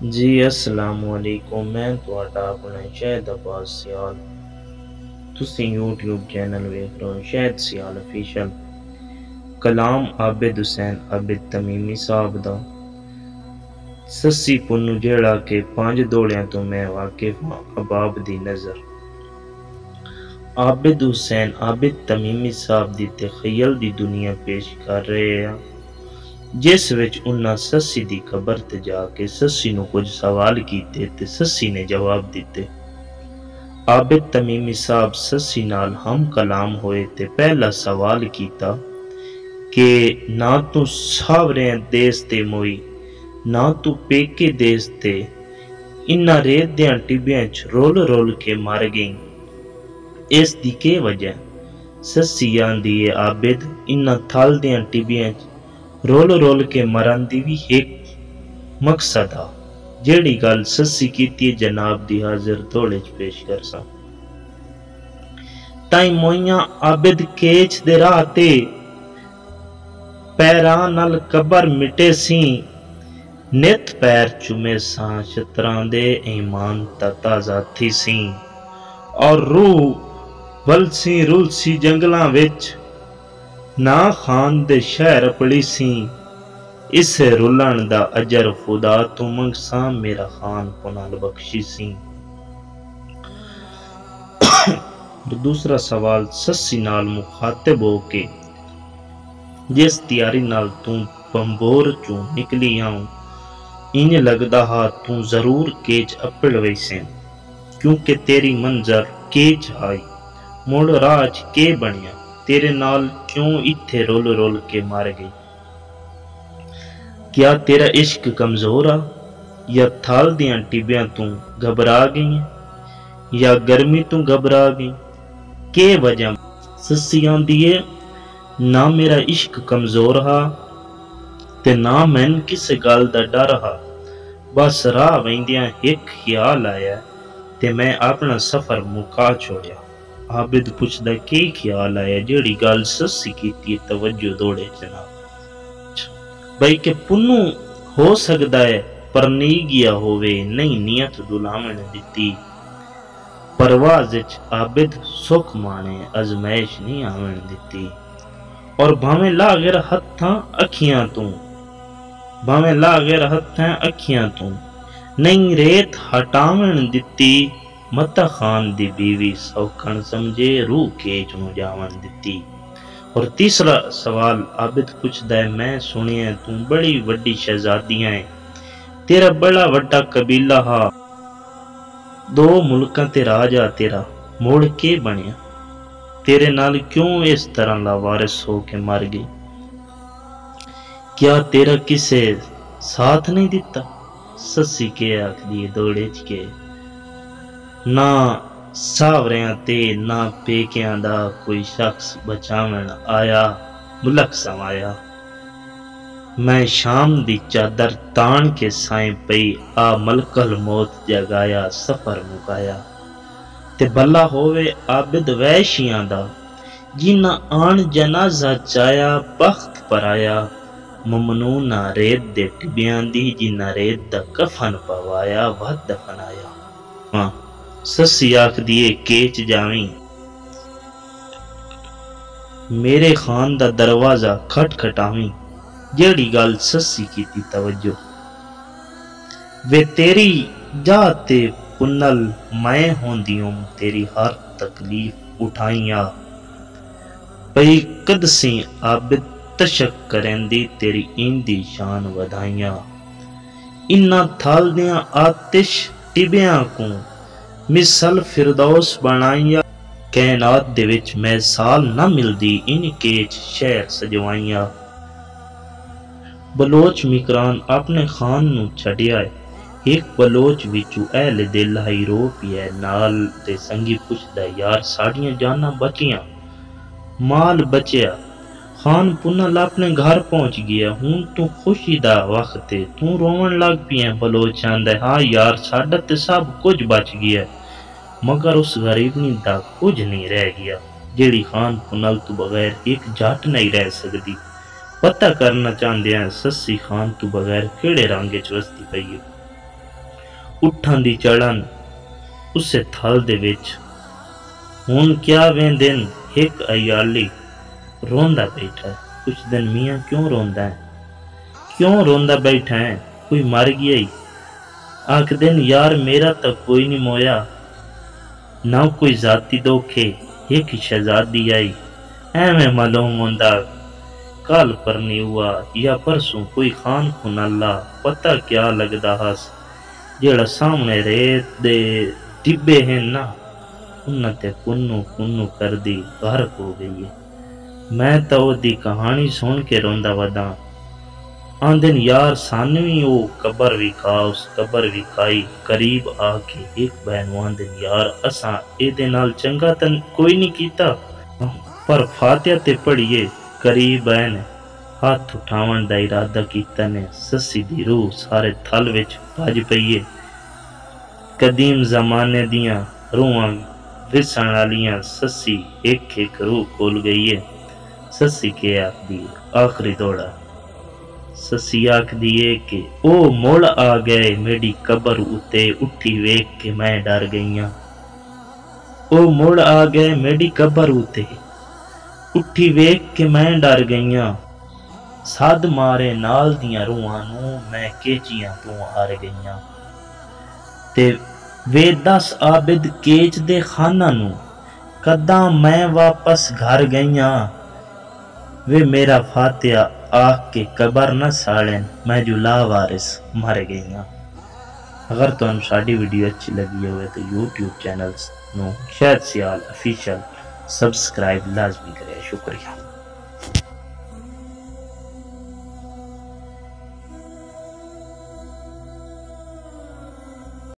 जी अस्सलामुअलैकुम। मैं तुहाडा अपना शहद अब्बास सियाल। तुसीं यूट्यूब चैनल वेख रहे हो शहद सियाल ऑफिशियल। कलाम आबिद हुसैन आबिद तमीमी साहब दा सस्सी पुन्नू जेड़ा के पंज दौड़ियां तो मैं वाकिफ हां अबाब दी नज़र। आबिद हुसैन आबिद तमीमी साहब दी तखय्युल दी दुनिया पेश कर रहे हैं, जिस विच उन्हां सस्सी दी कबर ते जाके सस्सी नूं कुछ सवाल कीते ते सस्सी ने जवाब दिते। आबिद तमीमी साहब सस्सी नाल हम कलाम होए ते पहला सवाल कीता कि ना तू सावरें देस ते मोई, ना तू पेके देस ते, इन्हां रेत देयां टिब्बियां च रोल रोल के मर गई, इस दी के वजह? सस्सी आंदी है आबिद इन्हां थल देयां टिब्बियां च रोल रोल के मरन दी भी एक मकसद आ, जेड़ी गल सस्सी कीती जनाब दी हाजिर दौड़े च पेश करसा। ताई मोइयां आबिद केच दे राह ते पैरां नाल कबर मिटे सी, नित पैर चुमे सां शतरां दे ईमान दा ताज़ा थी सी, और रूह वलसी रुलसी जंगलां विच ना खान दे शहर पड़ी सी, इस रुलन दा अजर खुदा तू मंगसा मेरा खान पुनाल बख्शी सी। दूसरा सवाल सस्सी नाल मुखातिब हो के, जिस तैयारी नाल तू बंबोर चू निकली आऊं, इंज लगदा हा तू जरूर केच अपड़ वैसे, क्योंकि तेरी मंजर केच आई मुड़ राह च के बनिया, तेरे नाल क्यों इत्थे रोल रोल के मर गई? क्या तेरा इश्क कमजोर आ, या थाल दियां टिब्बियां तू घबरा गई, या गर्मी तू घबरा गई? के वजह? सस्सी आंदी है ना मेरा इश्क कमजोर हा ते ना मैन किसे गल दा डर हा, बस राह वेंदियां एक ख्याल आया ते मैं अपना सफर मुका छोड़िया। आबिद पुछदा के ख्याल आया जेड़ी गल सस्सी कीती तवज्जो दौड़े जनाब। बई के पुन्नू हो सकदा है पर नहीं गया होवे, नहीं नियत दुलामण दिती, परवाज़ च आबिद सुख माने अजमैश नहीं आवन दिती, और भावें लागेर हत्थां अखियां तू, भावें लागेर हत्थां अखियां तू, नहीं रेत हटावन दिती, मता खान दी बीवी सौखण समझे रूह केच नूं जावन दिती। और तीसरा सवाल आबिद पुछदा है मैं सुनिया तू बड़ी वड्डी शहजादियां है, तेरा बड़ा वड्डा कबीला हा, दो मुल्कां ते राजा तेरा मुड़ के बनिया, तेरे नाल क्यों इस तरह लावारिस हो के मर गई? क्या तेरा किसे साथ नहीं दिता? सस्सी के आखदी दौड़े च के ना सावरियां ते ना पेकियां दा कोई शख्स बचावन आया, मुलक समाया, मैं शाम दी चादर तान के साए पई, आ मलकल मौत जगाया सफर मुकाया, ते भला होवे आबिद वैशियां दा जिन्ना आन जनाजा चाया बख्त पराया, ममनूना रेत दे टिब्बियां दी जिन्ना रेत दा कफन पवाया व दफनाया। हाँ सस्सी आखदी है केच जावीं, मेरे खान दा दरवाजा खटखटावीं, जेड़ी गल सस्सी कीती तवज्जो, वे तेरी जाते पुन्नल मैं होंदियों तेरी हर तकलीफ उठाइया, पई कदसी आबिद तशक करेंदी तेरी इंदी शान वधाइया, इन्ना थाल दियां आतिश टिब्बियां को मिसल फिरदौस बनाइया, कैनात दे विच मैसाल ना मिलदी इन केच शहर सजवाइया। बलोच मिकरान अपने खान नू छड्डिया है, एक बलोच विचू अहले दिल हाई रो पिया नाल ते संगी पुछदा यार साड़ियां जाना बचियां, माल बचिया, खान पुन्नल अपने घर पहुंच गया, हूं तू खुशी दा वक्त है तू रोवन लग पिया। बलोच आंदा हाँ यार साडा ते सब कुछ बच गया, मगर उस गरीबनी दा कुछ नहीं रह गया, जेड़ी खान पुन्नल तू बगैर एक जट नहीं रह सकती। पता करना चाहते हैं सस्सी खान तू बगैर केड़े रंग च वसदी पई है। उठां दी चढ़न उसे थल दे विच। हुण क्या वेंदे न एक अयाली रोंदा बैठा है। कुछ दिन मियाँ क्यों रोंदा है, क्यों रोंदा बैठा है, कोई मर गया ही। आख दिन यार मेरा तो कोई नहीं मोया, ना कोई जाती दोखे, एक शहजादी आई। एवें मालूम होंदा कल पर नहीं हुआ या परसों कोई खान खुन अल्लाह, पता क्या लगदा हस जेड़ा सामने रेत दे टिब्बे हैं ना उन्हें ते कुन्नू कुन्नू कर दी गर्क हो गई है। मैं तो ओदी कहानी सुन के रोंदा वदा। आंदन यार सानू भी वो कबर विखा, उस कबर विखाई। करीब आके एक बहन आंदन यार असा एदे नाल चंगा तन कोई नहीं कीता, पर फातिहा ते पढ़िए। करीब बहन हाथ उठावन दा इरादा कीता ने सस्सी दी रूह सारे थल विच भज पई है। कदीम जमाने दियां रूहां विसण वालियां सस्सी एक एक रूह खोल गई है। सस्सी के आखदी आखिरी दौड़ा। सस्सी आखदी है कि ओ मुड़ आ गए मेरी कबर उते, उठी वेख के मैं डर गईयां। ओ मुड़ आ गए मेरी कबर उते, उठी वेख के मैं डर गईयां। सद मारे नाल दियां रूहां नूं मैं केचियां तू हार गईयां। ते वे 10 आबिद केच दे खाना नूं कदा मैं वापस घर गईयां। वे मेरा फातिहा आख के कबर न साड़न, मैं जो लावारिस मर गईयां। अगर तुहानू साडी वीडियो अच्छी लगी हो तो यूट्यूब चैनल नूं शहद सियाल ऑफिशियल सब्सक्राइब लाजमी करें। शुक्रिया।